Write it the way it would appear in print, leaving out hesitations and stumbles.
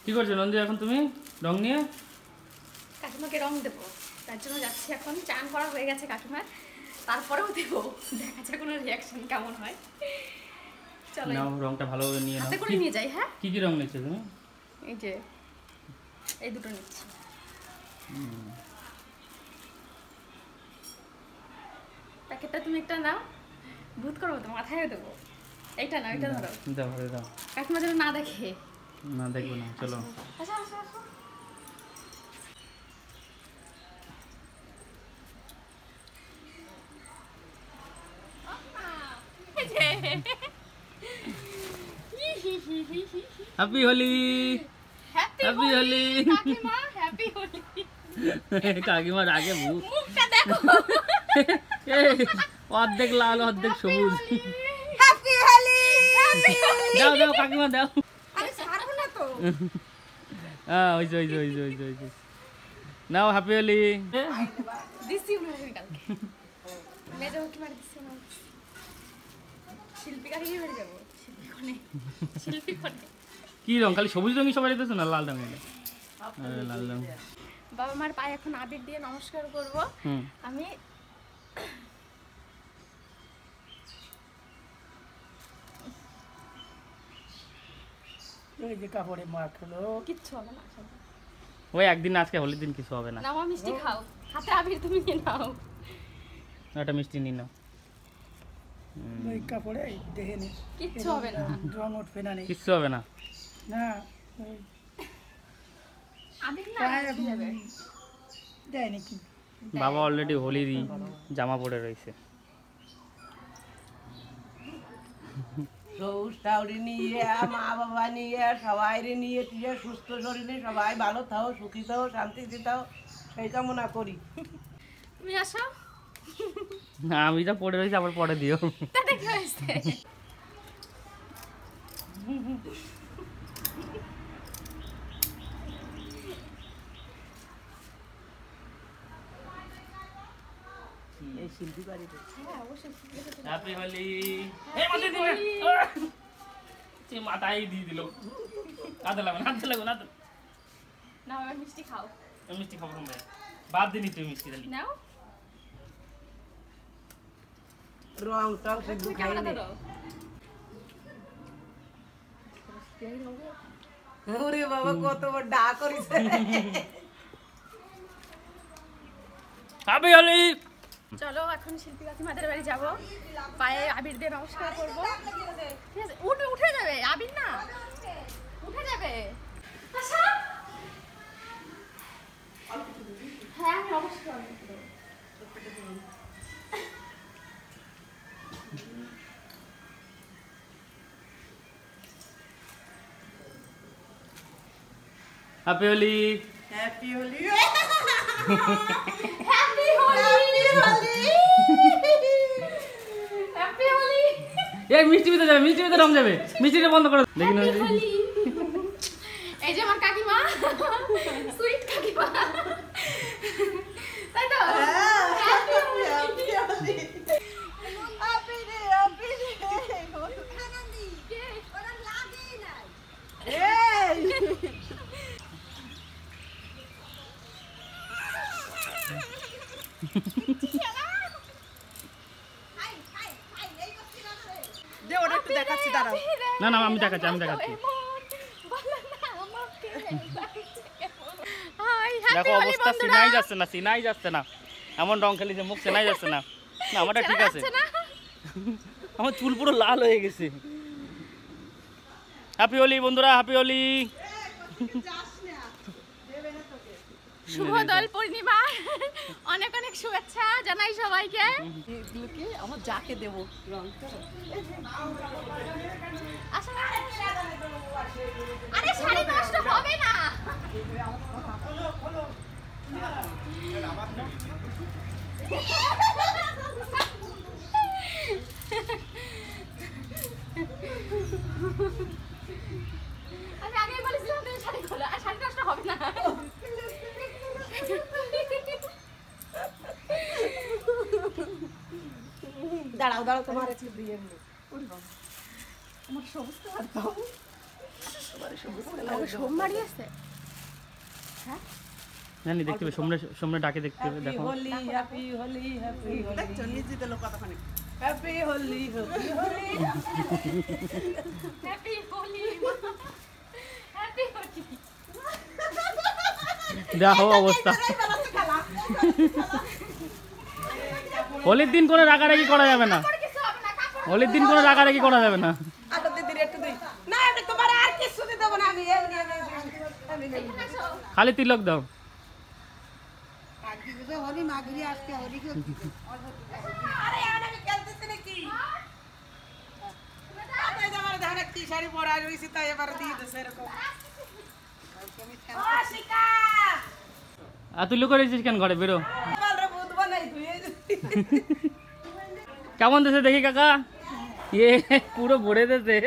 কি করছো নন্দী এখন তুমি রং নিয়ে? কাকিমাকে রং দেবো, তার জন্য যাচ্ছি এখন। চান করা হয়ে গেছে কাকিমার, তারপরেও দেবো, দেখা যাক কোনো রিয়াকশন কেমন হয়। চলো নাও রংটা ভালোভাবে নিয়ে নাও। হাতে করে নিয়ে যাই। হ্যাঁ, কি কি রং নিচ্ছো তুমি? এই যে এই দুটো নিচ্ছি। প্যাকেটটা তুমি একটা নাও, ভূত করবো তো, মাথায় দেবো। এইটা না, এটা ধরো। দাও দাও। কাকিমা যেন না দেখে। না দেখবো না, চলো। আচ্ছা আচ্ছা আচ্ছা। হ্যাপি হোলি, হ্যাপি হোলি কাকিমা, হ্যাপি হোলি। কাকিমা আগে মুখটা দেখো, অর্ধেক লাল অর্ধেক সবুজ। হ্যাপি হোলি। দাও দাও কাকিমা দাও। আরে ছাড়ো না তো। হ্যাঁ হইছে হইছে হইছে হইছে হইছে। নাও হ্যাপি হোলি। দিছি উনারে কালকে মেজো কি মার দিছি না, শিল্পী কাকে বের যাব, শিল্পী কোনে, শিল্পী কোনে। কি রং? খালি সবুজ রঙই সবাই দিতেছ না, লাল রং? লাল রং। বাবা মার পায়ে এখন আবির দিয়ে নমস্কার করব। আমি ওই যে কাপড়ে মাখলো, কিচ্ছু হবে না। ওই একদিন আজকে হোলির দিন কিছু হবে না। নাও মিষ্টি খাও, হাতে আবির তুমি নিয়ে নাও। একটা মিষ্টি নিয়ে নাও। ওই কাপড়ে দেখে নি, কিচ্ছু হবে না, রং উঠবে না। নেই কিচ্ছু হবে না। না, ওই আবির না পায়ে উঠে যাবে। দেয় নাকি? বাবা অলরেডি হোলির জামা পরে রয়েছে। সৌষ্টাউরি নিয়ে, মা বাবা নিয়ে, সবাই নিয়ে টিয়ে সুস্থ শরীরে সবাই ভালো থাও, সুখী থাও, শান্তিতে থাও, সেই কামনা করি। তুমি আসো। না আমি যা পরে রয়েছি আবার পরে দিও। তাতে কি হয়েছে? এই শিল্পী বাড়িতে হ্যাঁ অবশ্যই। হ্যাপি হোলি। এই মাথায় দিলে সে মাথায় দিয়ে দিল। হাতে লাগবে না, হাতে লাগবে না। নাও এবার মিষ্টি খাও। মিষ্টি খাবো তোমরা, বাদ দিনি তুমি মিষ্টি দিলি। নাও রং টং সে তুমি খাই ক্যামেরা নে। ধরো। ওরে বাবা কত বড় ডা করিছে। হ্যাপি হোলি। চলো এখন শিল্পী কাকিমাদের বাড়ি যাবো, পায়ে আবির দিয়ে নমস্কার করবো। ঠিক আছে, উঠে যাবে আবির, না উঠে যাবে। আচ্ছা হ্যাঁ আমি নমস্কার করবো। Happy Holi. Happy Holi. Happy Holi, happy Holi. এই মিষ্টি ভিতরে যাবে, মিষ্টি ভিতরে রং যাবে, মিষ্টিটা বন্ধ করো। দেখি না এই যে আমার কাকিমা, সুইট কাকিমা, তাই তো? হ্যাপি হোলি। দে ওটা একটু দেখাচ্ছি, দাঁড়াও। না না আমি দেখাচ্ছি, আমি দেখাচ্ছি। দেখো অবস্থা সিনাই যাচ্ছে না, সিনাই যাচ্ছে না। এমন রং খেলি যে মুখ সিনাই যাচ্ছে না। না আমারটা ঠিক আছে, আমার চুল পুরো লাল হয়ে গেছে। হ্যাপি হোলি বন্ধুরা, হ্যাপি হোলি। শুভ দোল পূর্ণিমা, অনেক অনেক শুভেচ্ছা জানাই সবাইকে। এগুলোকে আমার যাকে দেবো রং তো। আরে শাড়ি নষ্ট হবে না। আমি আগেই বলেছিলাম তুমি শাড়ি খোলো, আর শাড়ি নষ্ট হবে না। দাঁড়াও দাঁড়াও, তোমার দিয়ে আমার সমস্ত আমাকে সোমবারই আছে। হ্যাঁ জানি দেখতে হবে সামনে ডাকে দেখতে হবে দেখো হোলি হ্যাপি হোলি হ্যাপি হোলি দেখছো নিজে দিল কতখানি happy Holi happy Holi happy Holi happy Holi. দেখো অবস্থা হোলির দিন কোনো রাগারাগি করা যাবে না, কিছু হবে না, কাপড় হোলির দিন কোনো রাগারাগি করা যাবে না। আটা দিদি একটু দিই না আমি তোমার আর কিছু দিতে দেব না আমি এমনি এখানে আসো। খালি তিলক দাও। আরে আমি খেলতেছি নাকি তাই আমার ধারে কি শাড়ি পরা রইছি তাই এবার দিয়ে দেছে এরকম ও শিকা আর তুই লুকো রেছিস কেন ঘরে বেরো। বলরে ভূত বানাই তুই কেমন দেশে দেখি কাকা, ইয়ে পুরো ভরে দেশে।